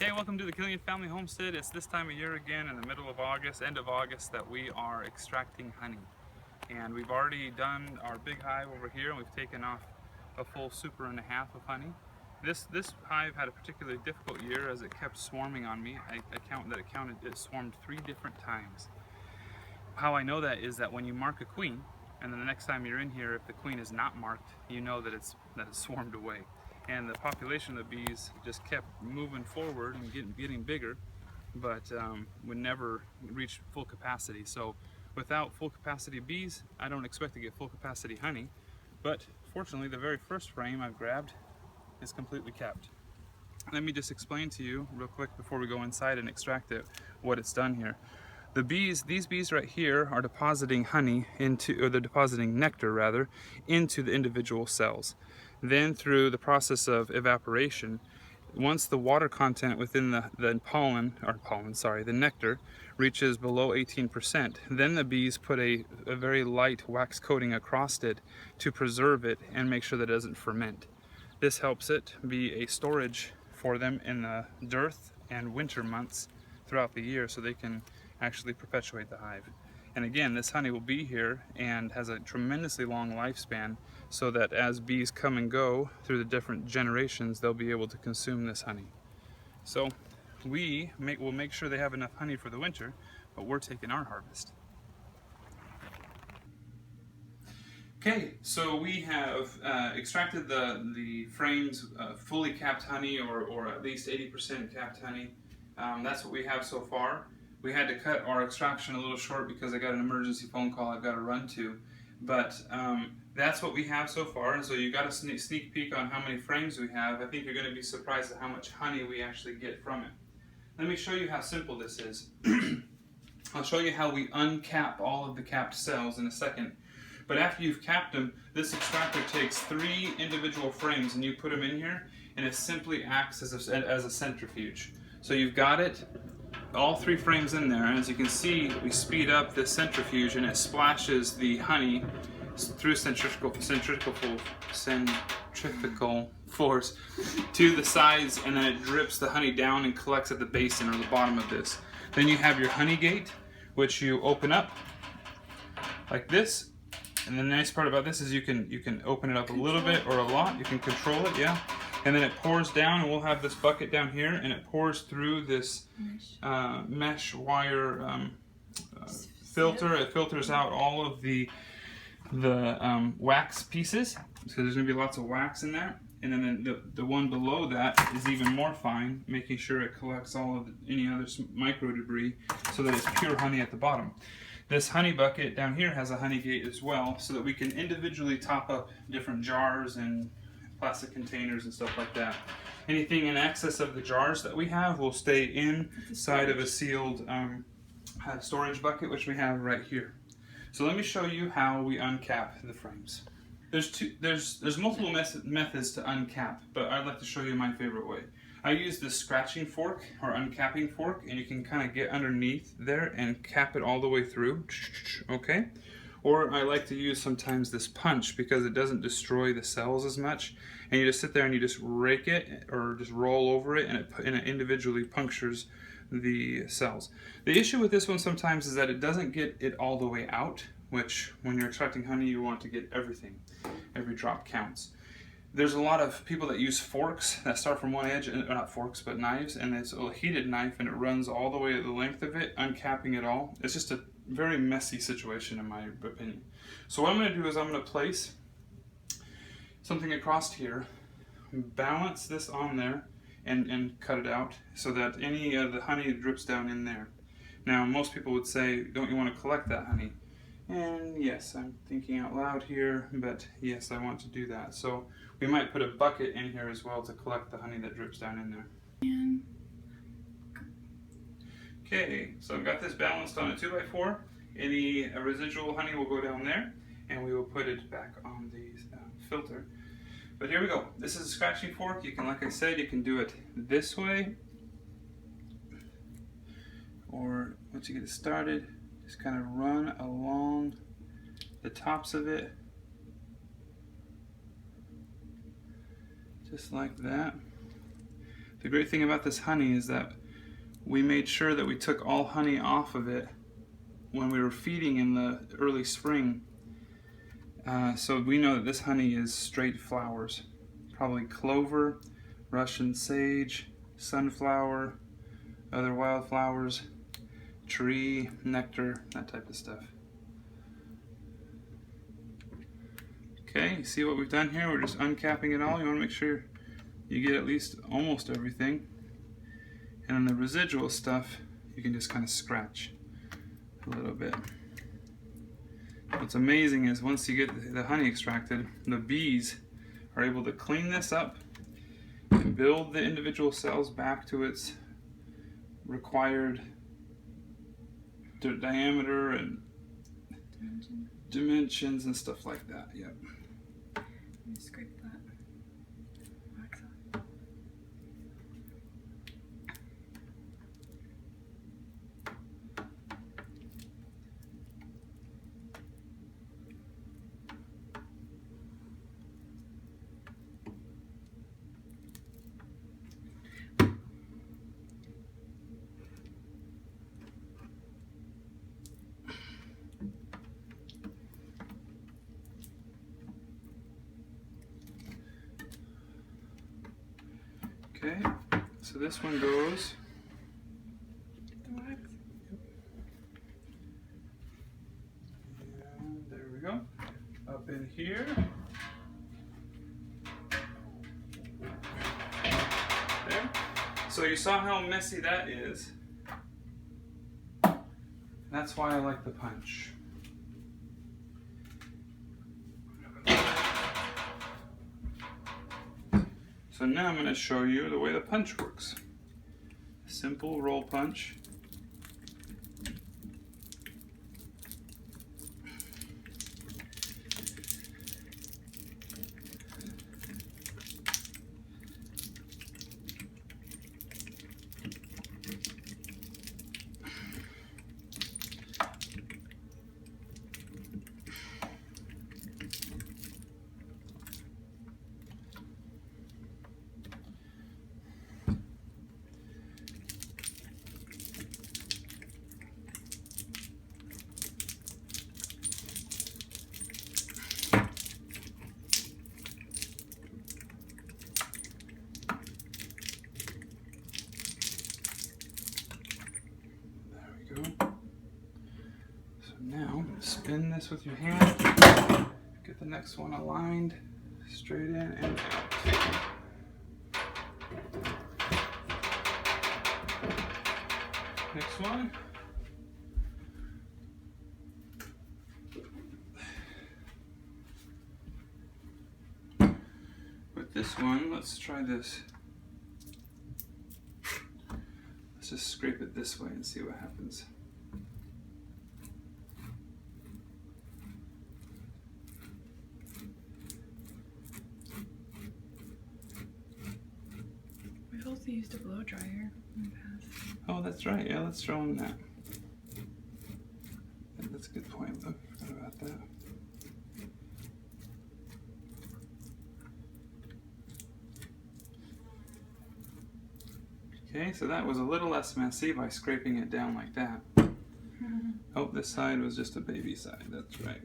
Hey, welcome to the Killian Family Homestead. It's this time of year again, in the middle of August, end of August, that we are extracting honey. And we've already done our big hive over here, and we've taken off a full super and a half of honey. This hive had a particularly difficult year as it kept swarming on me. It swarmed 3 different times. How I know that is that when you mark a queen, and then the next time you're in here, if the queen is not marked, you know that it's swarmed away. And the population of bees just kept moving forward and getting bigger, but would never reach full capacity. So without full capacity bees, I don't expect to get full capacity honey. But fortunately, the very first frame I've grabbed is completely capped. Let me just explain to you real quick before we go inside and extract it what it's done here. These bees right here are depositing honey into, or they're depositing nectar rather, into the individual cells. Then through the process of evaporation, once the water content within the nectar reaches below 18%, then the bees put a very light wax coating across it to preserve it and make sure that it doesn't ferment. This helps it be a storage for them in the dearth and winter months throughout the year, so they can actually perpetuate the hive. And again, this honey will be here and has a tremendously long lifespan, so that as bees come and go through the different generations, they'll be able to consume this honey. So we'll make sure they have enough honey for the winter, but we're taking our harvest. Okay, so we have extracted the frames fully capped honey, or at least 80% capped honey. That's what we have so far. We had to cut our extraction a little short because I got an emergency phone call I've got to run to. But that's what we have so far, and so you got a sneak peek on how many frames we have. I think you're going to be surprised at how much honey we actually get from it. Let me show you how simple this is. I'll show you how we uncap all of the capped cells in a second. But after you've capped them, this extractor takes 3 individual frames and you put them in here, and it simply acts as a centrifuge. So you've got it, all 3 frames in there, and as you can see, we speed up this centrifuge and it splashes the honey through centrifugal force to the sides, and then it drips the honey down and collects at the basin or the bottom of this. Then you have your honey gate, which you open up like this. And the nice part about this is you can open it up a little bit or a lot. You can control it, yeah. And then it pours down, and we'll have this bucket down here, and it pours through this mesh wire filter. It filters out all of the wax pieces, so there's going to be lots of wax in there. And then the one below that is even more fine, making sure it collects all of any other micro debris, so that it's pure honey at the bottom. This honey bucket down here has a honey gate as well, so that we can individually top up different jars and plastic containers and stuff like that. Anything in excess of the jars that we have will stay inside of a sealed storage bucket, which we have right here. So let me show you how we uncap the frames. There's multiple methods to uncap, but I'd like to show you my favorite way. I use this scratching fork or uncapping fork, and you can kind of get underneath there and cap it all the way through, okay? Or I like to use sometimes this punch because it doesn't destroy the cells as much, and you just sit there and you just rake it or just roll over it, and it individually punctures the cells. The issue with this one sometimes is that it doesn't get it all the way out, which when you're extracting honey you want to get everything. Every drop counts. There's a lot of people that use forks that start from one edge, and not forks but knives, and it's a heated knife and it runs all the way to the length of it, uncapping it all. It's just a very messy situation in my opinion. So what I'm going to do is I'm going to place something across here, balance this on there, and cut it out so that any of the honey drips down in there. Now most people would say, don't you want to collect that honey? And yes, I'm thinking out loud here, but yes, I want to do that. So we might put a bucket in here as well to collect the honey that drips down in there. Okay, so I've got this balanced on a 2x4. Any residual honey will go down there, and we will put it back on the filter. But here we go. This is a scratching fork. You can, like I said, you can do it this way, or once you get it started, just kind of run along the tops of it, just like that. The great thing about this honey is that we made sure that we took all honey off of it when we were feeding in the early spring. So we know that this honey is straight flowers. Probably clover, Russian sage, sunflower, other wildflowers, tree, nectar, that type of stuff. Okay, you see what we've done here? We're just uncapping it all. You want to make sure you get at least almost everything. And then the residual stuff, you can just kind of scratch a little bit. What's amazing is once you get the honey extracted, the bees are able to clean this up and build the individual cells back to its required diameter and dimensions and stuff like that. Yep. Scrape that wax off. Okay, so this one goes. The wax. And there we go. Up in here. There. So you saw how messy that is. That's why I like the punch. So now I'm going to show you the way the punch works. Simple roll punch. Now, spin this with your hand, get the next one aligned, straight in and out. Next one. With this one, let's try this. Let's just scrape it this way and see what happens. We've also used a blow dryer in the past. Oh, that's right. Yeah, let's show them that. Yeah, that's a good point. I forgot about that. Okay, so that was a little less messy by scraping it down like that. Oh, this side was just a baby side. That's right.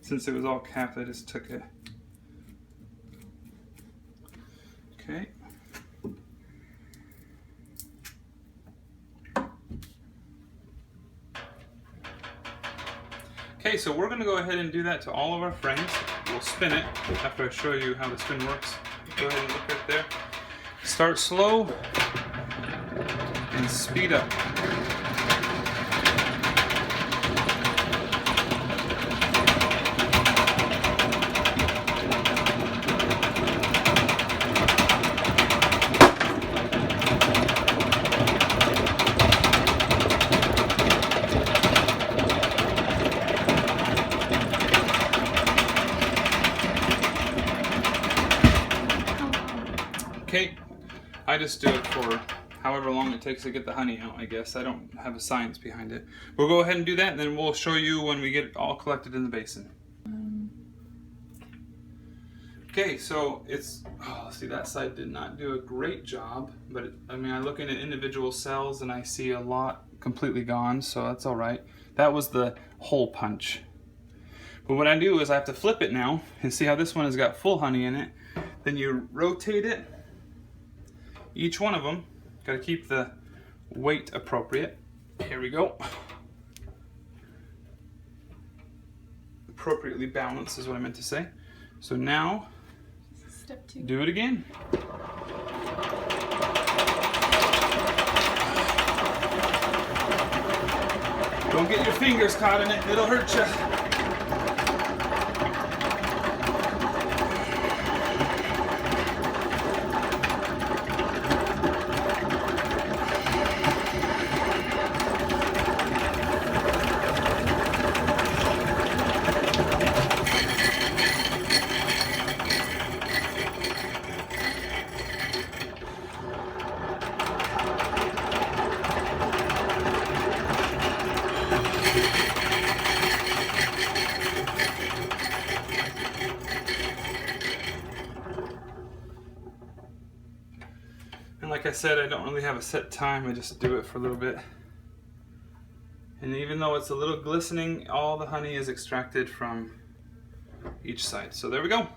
Since it was all capped, I just took it. Okay. Okay, so we're going to go ahead and do that to all of our frames. We'll spin it after I show you how the spin works. Go ahead and look right there. Start slow and speed up. Okay, I just do it for however long it takes to get the honey out, I guess. I don't have a science behind it. We'll go ahead and do that, and then we'll show you when we get it all collected in the basin. Okay, so it's, oh, see, that side did not do a great job, but I mean, I'm looking at individual cells and I see a lot completely gone, so that's all right. That was the hole punch. But what I do is I have to flip it now and see how this one has got full honey in it. Then you rotate it, each one of them. Got to keep the weight appropriate. Here we go. Appropriately balanced is what I meant to say. So now, Step 2. do it again. Don't get your fingers caught in it, it'll hurt you. Like I said, I don't really have a set time, I just do it for a little bit. And even though it's a little glistening, all the honey is extracted from each side. So there we go.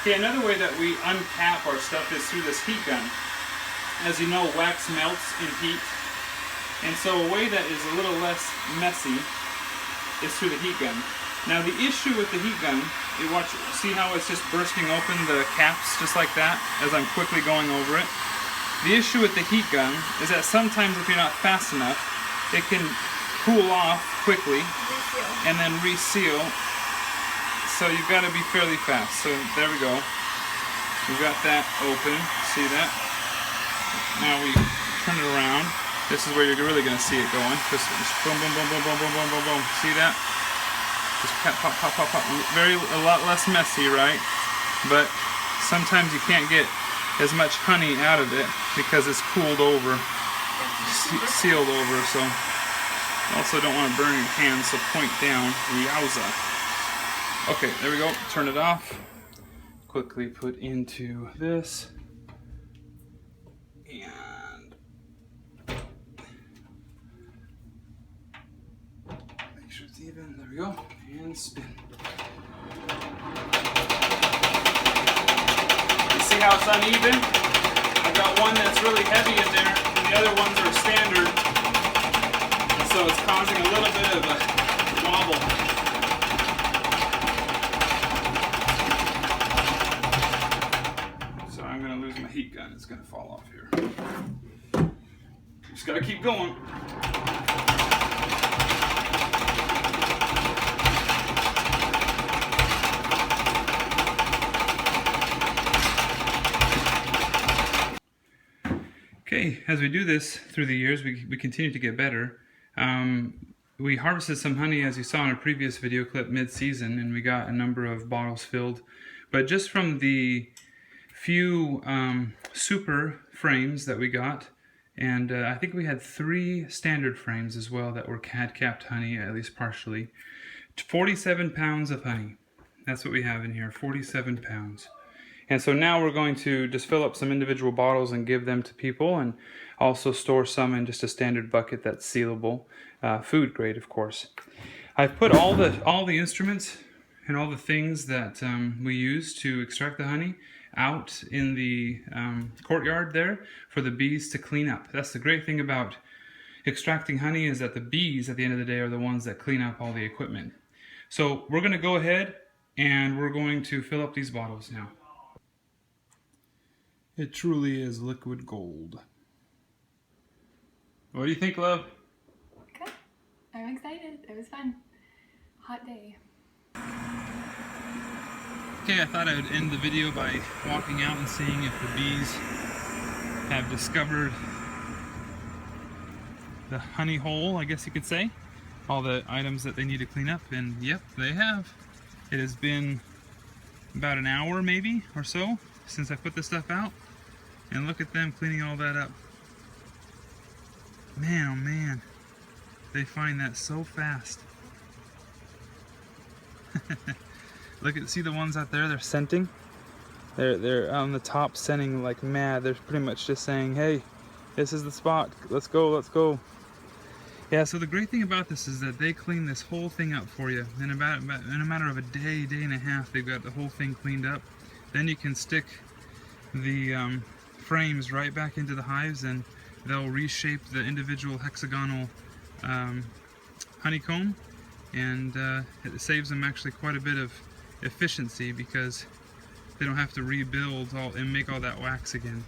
Okay, another way that we uncap our stuff is through this heat gun. As you know, wax melts in heat. And so a way that is a little less messy is through the heat gun. Now the issue with the heat gun, you see how it's just bursting open the caps just like that as I'm quickly going over it? The issue with the heat gun is that sometimes if you're not fast enough, it can cool off quickly and then reseal. So you've got to be fairly fast. So there we go. We've got that open. See that? Now we turn it around. This is where you're really going to see it going. Just boom, boom, boom, boom, boom, boom, boom, boom, boom. See that? Just pop, pop, pop, pop, pop. A lot less messy, right? But sometimes you can't get as much honey out of it because it's cooled over, sealed over. So also don't want to burn your hands, so point down. Yowza. Okay, there we go. Turn it off. Quickly put into this. And make sure it's even. There we go. And spin. You see how it's uneven? I've got one that's really heavy in there, and the other ones are standard. And so it's causing a little bit of a wobble. So I'm going to lose my heat gun. It's going to fall off here. Just got to keep going. Okay, as we do this through the years, we continue to get better. We harvested some honey, as you saw in a previous video clip, mid-season, and we got a number of bottles filled. But just from the few super frames that we got, and I think we had 3 standard frames as well that were had capped honey, at least partially. 47 pounds of honey. That's what we have in here, 47 pounds. And so now we're going to just fill up some individual bottles and give them to people, and also store some in just a standard bucket that's sealable, food grade, of course. I've put all the instruments and all the things that we use to extract the honey out in the courtyard there for the bees to clean up. That's the great thing about extracting honey, is that the bees at the end of the day are the ones that clean up all the equipment. So we're going to go ahead and we're going to fill up these bottles now. It truly is liquid gold. What do you think, love? Good. I'm excited. It was fun. Hot day. Okay, I thought I would end the video by walking out and seeing if the bees have discovered the honey hole, I guess you could say. All the items that they need to clean up, and yep, they have. It has been about an hour maybe or so since I put this stuff out, and look at them cleaning all that up. Man, oh man, they find that so fast. Look at, see the ones out there, they're scenting. They're on the top scenting like mad. They're pretty much just saying, hey, this is the spot, let's go, let's go. Yeah, so the great thing about this is that they clean this whole thing up for you. In a matter of a day, day and a half, they've got the whole thing cleaned up. Then you can stick the frames right back into the hives, and they'll reshape the individual hexagonal honeycomb, and it saves them actually quite a bit of efficiency because they don't have to rebuild all and make all that wax again.